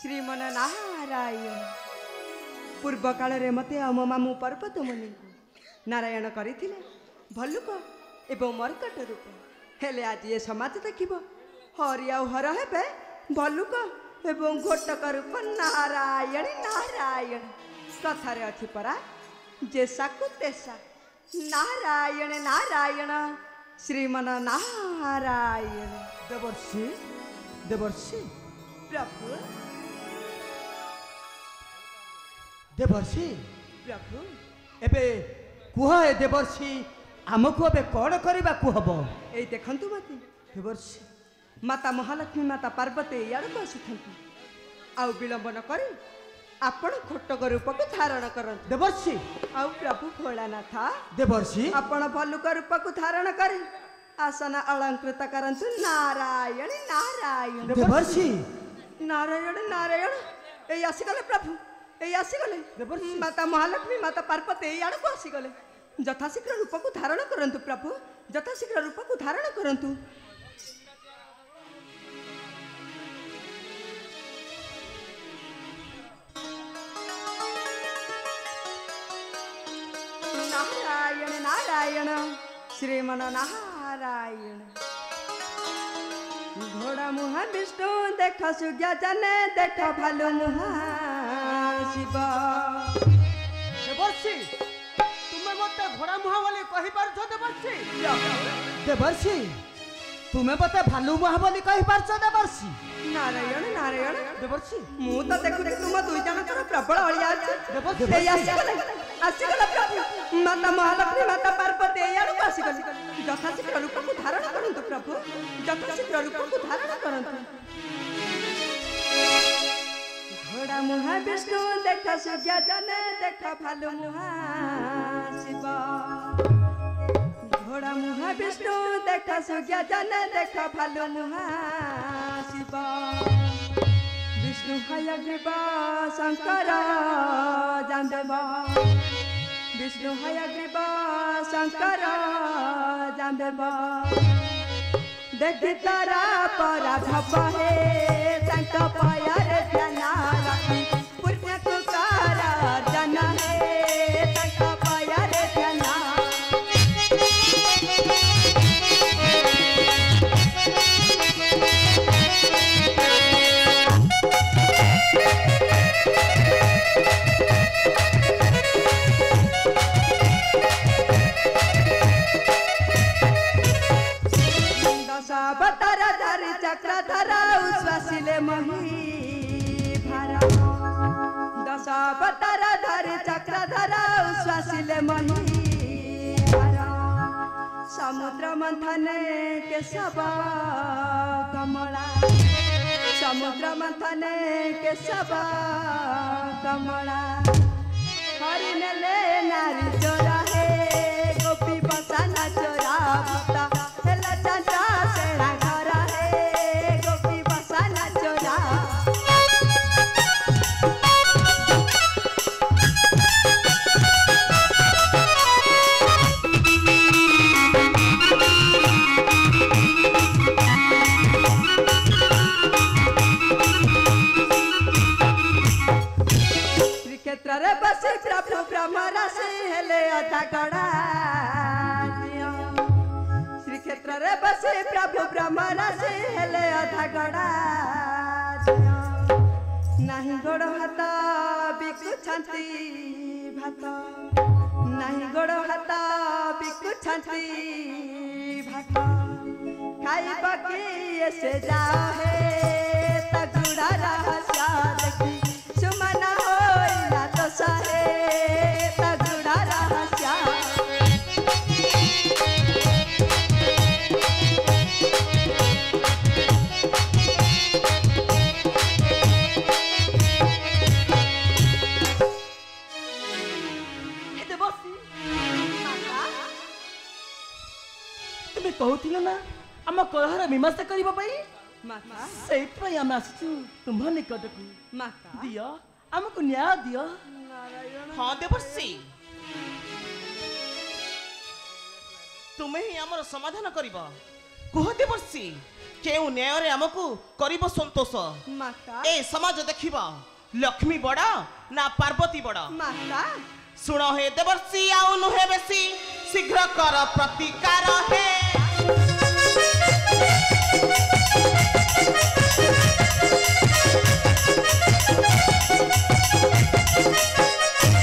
श्रीमन नारायण पूर्व काल रे मते मो मामू पर्वत मुनि नारायण करथिले भल्लुक एवं मर्कट रूप हेले आज ये समाज देखिब हरि आ हर हेबे भल्लुक एवं घोटक रूप नारायण नारायण कथारे अछि परा जेसाकु तेसा नारायण नारायण श्रीमन नारायण देवर्षि देवर्षि प्रभु देवर्षि प्रभु एबे कुह ए देवर्षि आमको एबे कौन करबा कुहब ए देखंतु मते देवर्षि माता महालक्ष्मी माता पार्वती याडको आसुथंतु आउ विलंबन करी आपण घोटक रूप को धारण करंतु देवर्षि आउ प्रभु भोलानाथ देवर्षि आपण भल्लुक रूप को धारण करी आसन अलंकृत करंतु नारायण नारायण देवर्षि नारायण नारायण ए आसीगले प्रभु ए आसीगले माता महालक्ष्मी माता पार्वती याडको आसीगले यथाशीघ्र रूप को धारण करंतु प्रभु यथाशीघ्र रूप को धारण करंतु नारायण नारायण श्रीमन नारायण घोड़ा मुहा विष्णु देख सुज्ञा जने देख भालू मुहा शिव देवर्षि तुमे मते घोड़ा मुहा बोली कहि पारछो देवर्षि देवर्षि तुमे मते भालू मुहा बोली कहि पारछो देवर्षि नारायण नारायण देवर्षि मु तो देखु तुम दुई जनकर प्रबल अलिया देवर्षि आसीगला प्रभु माता महालक्ष्मी माता पार्वती याडको आसीगली यथाशीघ्र रूप को धारण करंतु प्रभु यथाशीघ्र रूप को धारण करंतु घोड़ा मुहा विष्णु देख सुज्ञा जने देख भालू मुहा शिव घोड़ा मुहा विष्णु देख सुज्ञा जने देख भालू मुहा शिव विष्णु हयग्रीव शंकर जामदेव विष्णु हयग्रीव शंकर जामदेव देखि तारा पराधप हे संक पयर ध्यान रखी पुण्य तुकार जन हे संक पयर ध्यान अवतार धरि चक्रधर उश्वासिले मही भारा दश अवतार धरि चक्रधर उश्वासिले मही भारा समुद्र मंथने केशव कमला समुद्र मंथने केशव कमला हरि नेले नारी चोरा हे गोपी बसाना चोरा भूता हेला चाचा सेना घर हे गोपी बसाना चोरा श्रीक्षेत्र रे बसी प्रभु ब्रह्म राशि हेले अधा गड़ा श्रीक्षेत्र रे बसी प्रभु ब्रह्म राशि हेले अधा गड़ा नाही गोड़ हाथ बिकुछंती भात नाही गोड़ हाथ बिकुछंती भात खाइबा कि से जा हे तगुड़ा रहस्य देखी सुमन होइला तो सहे तगुड़ा रहस्य तुमे कहूथिल ना आम कलहर मीमांसा करिबा पई माता सेइपई हम आसछु तुम निकटकू माता दियो हमको न्याय दियो नारायण हाँ देवर्षि तुम्हें ही आमर समाधान करिबा कुह देवर्षि केउ न्याय रे हमकु करिबो संतोष माता ए समाज देखिबा लक्ष्मी बड़ा ना पार्वती बड़ा माता सुन हे देवर्षि आउ नुहे बेसी शीघ्र कर प्रतिकार हे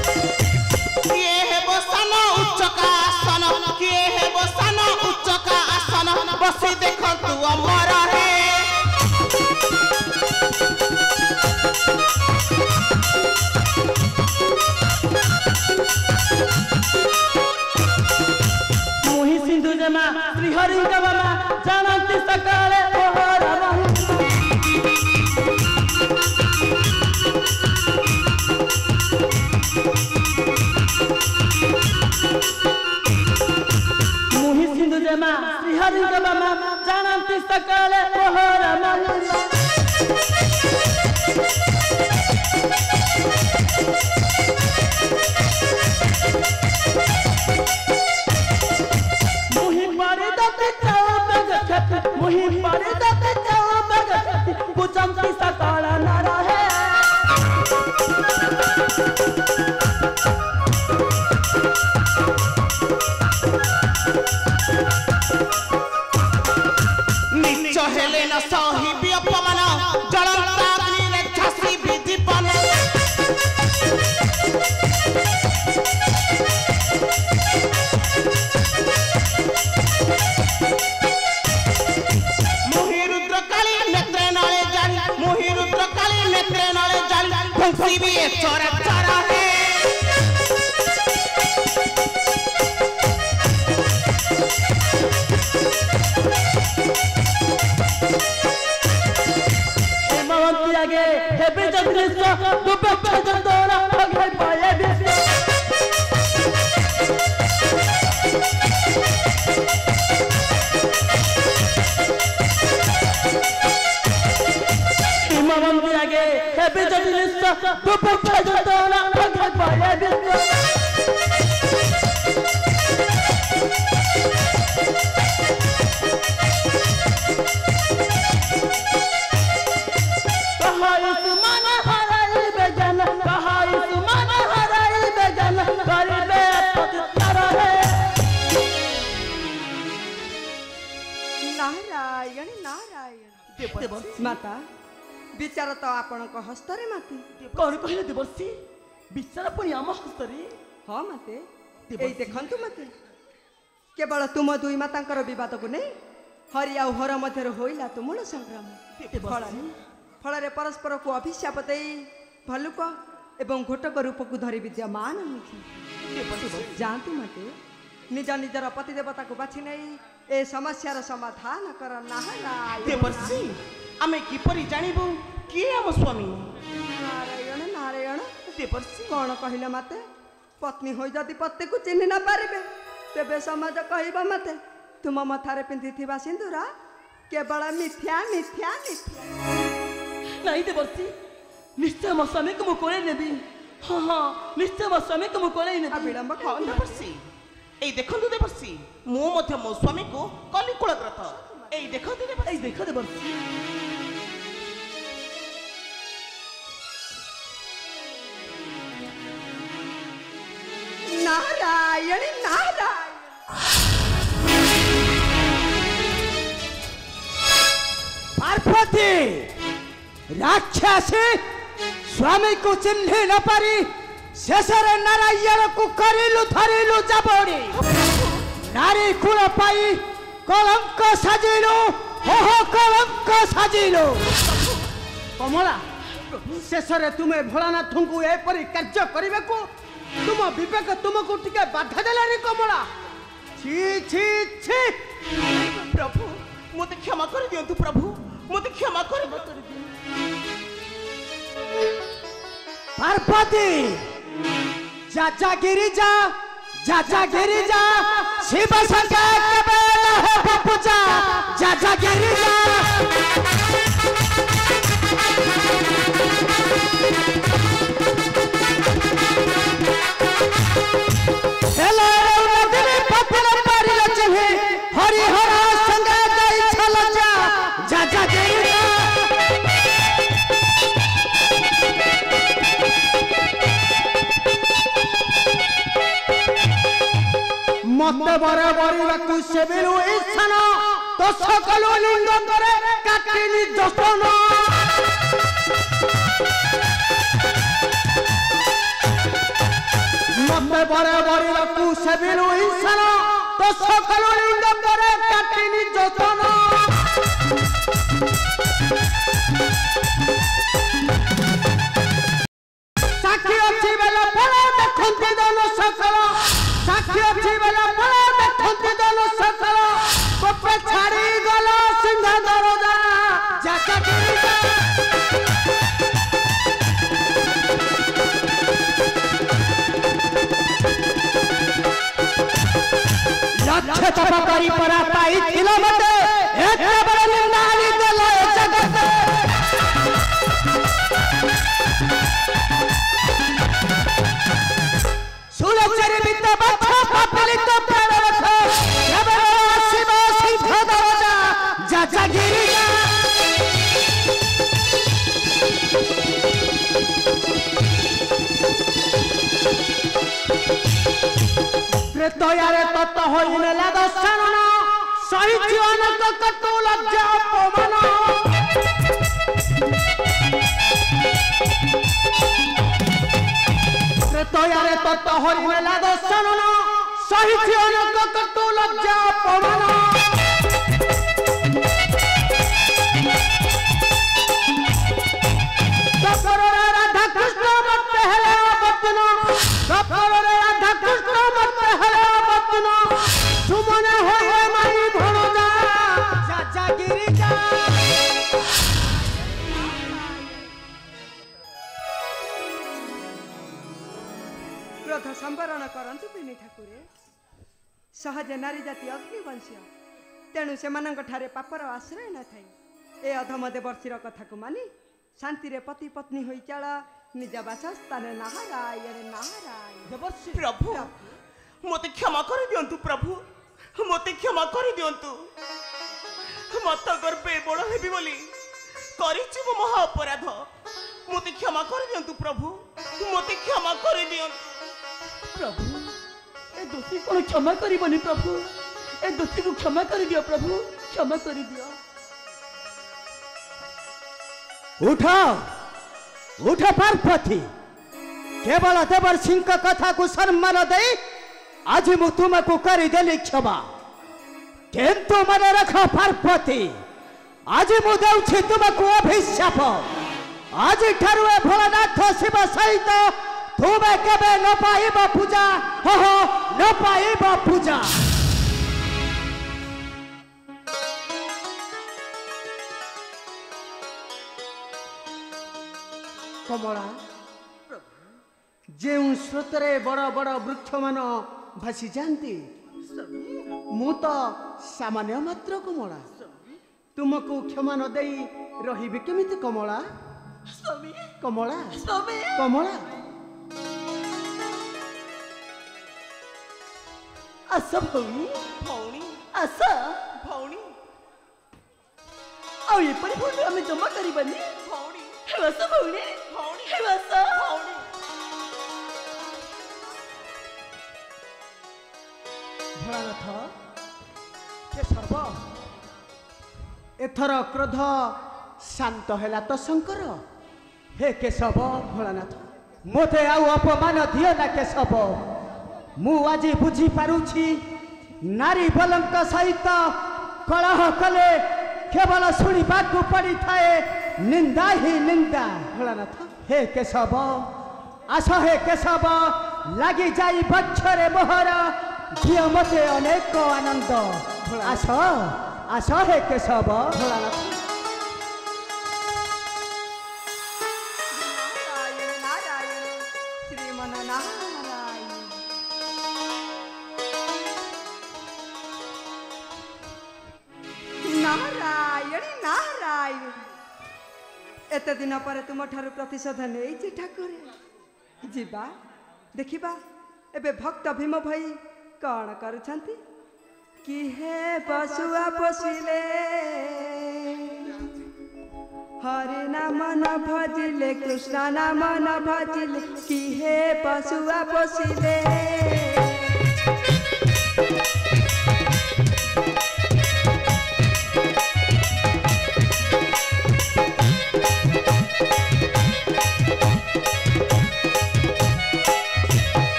किए हे बसन उच्चका आसन किए हे बसन उच्चका आसन बसी देख तू अमर हे मुहि सिंधु जमा श्री हरि गवमा जानन्ति सकाले ओहरा मुहि सिंधु जमा श्री हरि गवमा जानन्ति सकाले ओहरा मुहि पारे दते चाओ बगती कुचमती सकाला ना रहे निच हेले न सही भी अपमान जलंता अग्नि रे झांसी भी दीपन मोहि रुद्र काली नेत्रे नाले जाली मोहि रुद्र काली नेत्रे नाले जाली फंसी भी ए चोरा चोरा है हेमवंती आगे हेबे जगदीश दुबे छजंदोरा आगे पाए बिस्ते हेमवंती आगे हेबे जगदीश दुबे छजंदोरा आगे पाए बिस्ते नारायण नारायण माता विचार तो आपणक हस्तरे माते कौन कहले देवर्षि विचार पुणी आम हस्तरे हाँ माते एई देखंतु माते केवल तुम दुई मातांकर विवाद को नहीं हरि आउ हर मध्य होइला तुमुल संग्राम फल परस्पर को अभिशाप दे भलुक एवं घोटक रूप को धरी विद्यमान जातु मते निज निजर पति देवता को बाछि नहीं ए समस्यार समाधान कर देवर्षि आमे किपरि जानिबु किए हम स्वामी नारायण नारायण देवर्षि कौन कहले मते पत्नी होई जदि पति को चिन्ह न पारिबे तेबे समाज कहबा मते तुम मथारे पिंधिथिबा सिंदूरा केवल मिथ्या मिथ्या मिथ्या नहीं देवर्षि निश्चय मो स्वामी को मु कोले नेबी हाँ हाँ निश्चय मो स्वामी को मु कोले नेबी विलंब कौन देवर्षि एई देखंतु देवर्षि मो मध्य मो स्वामी को कलिकुल ग्रथ एई देखंतु देवर्षि एई देखो देवर्षि नारायण नारायण पार्वती राक्षसी स्वामी को चिन्ह न पारी शेषर नारायण को करिलु धरिलु जाबोड़ी नारी कुल पाई कलंक साजिलु हो कलंक साजिलु कमला शेषर तुम्हें भोलानाथ को एपरी कार्य करने को तुम विवेक तुमको टिके बाधा देलानी कमला छी छी छी प्रभु मते क्षमा कर दियंतु प्रभु मते क्षमा कर पार्वती जाजा गिरिजा शिव संकेत बेला है पूजा जाजा गिरिजा हेलो नदी पत्थर मारी लचहे हरि हरा संकेत मते बरे बरिबाकु सेबिलु इच्छान तो सकलु लिंग करे काटिनी जस्तन मते बरे बरिबाकु सेबिलु इच्छान तो सकलु लिंग करे काटिनी जस्तन साक्षी अच्छी बेला फल देखंती दन सकल साक्षी अच्छी बेला फल देखंती दन सकल गोपे छाड़ी गला सिंह दरजा जाका गिरिजा लक्ष्य तप करी परा पाई थिलो मते एते बड़ निर्णाली देले जगत सुलचरी विद्या बच्चा पापलित प्राण रथ केवल शिव सिंह दरजा जाजा गिरिजा त्रेतयारे तत्त होइने ला दर्शन सही जीवन कतु लज्जा अपमान त्रेतयारे तत्त होइने ला दर्शन सही जीवन कतु लज्जा अपमान दपरे राधा कृष्ण मत हेला बतन दपरे राधा कृष्ण मत हेला बतन सुमने होए माई भणजा जाजा गिरिजा क्रोध संवरण करंतु बिनी ठाकुरे सहजे नारी जाति अग्निवंशीय तेणु सेमानंक ठारे पापर आश्रय न थाई ए अधम देवर्षीर कथाकु मानी शांति रे पति पत्नी होई चल निज वासस्थान नारायण नारायण देवर्षी प्रभु मते क्षमा कर दियंतु प्रभु मते क्षमा कर दियंतु मत गर्भे बड़ हेबी बोली करिछि मो महा अपराध मते क्षमा कर दियंतु प्रभु मते क्षमा कर दियंतु प्रभु ए दोषी को क्षमा करिबनी प्रभु ए दोषी को क्षमा कर दियो प्रभु क्षमा कर दियो उठ उठ पार्वती केवल देवर्षि कथा को सम्मान दे आज मु तुमको करदेली क्षमा किंतु मन रख पार्वती आज मु देउछि तुमको अभिशाप आज ठारु ए भोलानाथ शिव सहित तुमे केबे न पाइब पूजा हो न पाइब पूजा कमला जे स्रोतरे बड़ बड़ वृक्ष मान भासी जाती मु तो सामान्य मात्र कमला तुमको क्षमा न दे रही केमिति कमला स्वामी कमला स्वामी कमला आस भौणी भौणी आस भौणी आ एपरि भूल आमे जमा करिबानी भौणी हेवास भौणी भौणी हेवास भौणी भोलानाथ के सर्व एथर क्रोध शांत हैला तो शंकर हे केशव भोलानाथ मोते आउ अपमान दियो ना केशव मु आज बुझी पारुछि नारी बलंक सहित कलह कले केवल शुणिबाकू पड़ी थाए निंदा ही निंदा भोलानाथ हे केशव आस हे केशव लगी जाई बक्षरे मोहर दियो मते अनेक आनंद आस आस हे केशव भोलानाथ नारायण नारायण श्रीमन नारायण नारायण नारायण एते दिन पर तुम ठारू प्रतिशोध नहीं ठाकुर जीवा देखिबा एबे भक्त भीम भाई कौन करुछंती कि हे पशुआ पोषिले हरे नाम न भजिले कृष्ण नाम न भजिले कि हे पशुआ पोषिले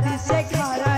दिसे घर